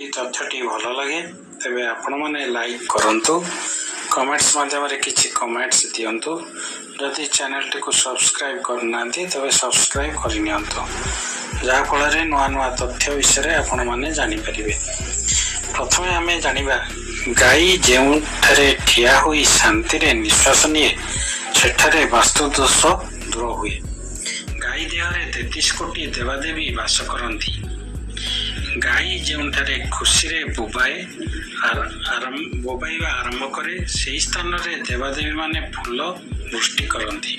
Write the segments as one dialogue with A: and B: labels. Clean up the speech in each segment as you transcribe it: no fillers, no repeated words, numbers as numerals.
A: तथ्यटी भल लगे तेबे आपण माने लाइक करंतु, कमेंट्स माध्यम किछि कमेंट्स दियंतु। जदि चैनल टी को सब्सक्राइब करना तबे सब्सक्राइब करनियंतु, जहा फल नुआ नुआ तथ्य विषय आपण माने जानि परिबे। प्रथमे आमे जानिबा गाई जेउठारे ठिया होई शांति रे निश्वास निए सेठारे वास्तु दोष दूर हुए। गाई देहरे 33 कोटी देवादेवी वास करंती। गाई जेउठारे खुशी रे बोबाइबा आरंभ करे सेही स्थान रे देवादेवी माने फूल वृष्टि करंती।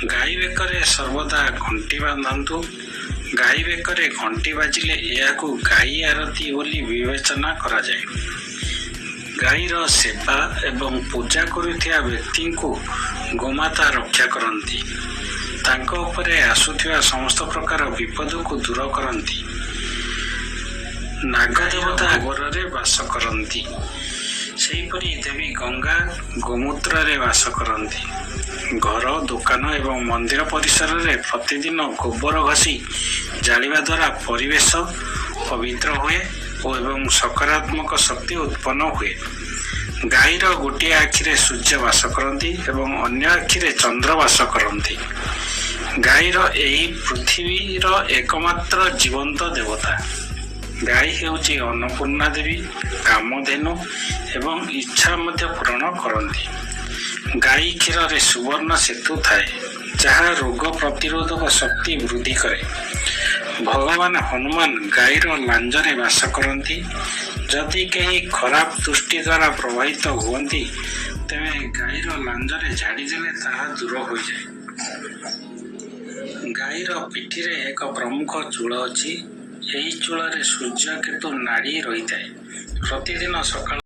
A: गाई बेकरे सर्वदा घंटी बांधंतु। गाई बेकरे घंटी बाजिले याकू गाई आरती बोली विवेचना करा जाए। गाईर सेवा एवं पूजा करुथिया व्यक्ति को गोमाता रक्षा करंती। तांको उपरे आसुथिया समस्त प्रकार विपद को दूर करंती। नागदेवता गोबरे वास करंती। सेहीपरि देवी गंगा गोमूत्र रे वास करंती। घर दुकान एवं मंदिर परिसर रे प्रतिदिन गोबर घसी जालिबा द्वारा परिवेश पवित्र हुए एवं सकारात्मक शक्ति उत्पन्न हुए। गाईर गोटे आखिरे सूर्य वास करंती एवं अन्य आखिरे चंद्र वास करंती। गाईर एही पृथ्वीर एकमात्र जीवंत देवता। गाई हेउची अन्नपूर्णा देवी, कामधेनु एवं इच्छा मध्य पूरण करंती। गाई क्षीर रे सुवर्ण सेतु थाए जहा रोग प्रतिरोधक शक्ति वृद्धि करे। भगवान हनुमान गाईर लांजरे वास करंती। जदि कहीं खराब दृष्टि द्वारा प्रभावित हुअंती तेबे गाईर लांजरे झाड़ी देले ताहा दूर हो जाए। गाईर पिठी रे एक प्रमुख चूल अछि। एही चूल रे सूर्य केतु नाड़ी रही थाए। प्रतिदिन सकाळ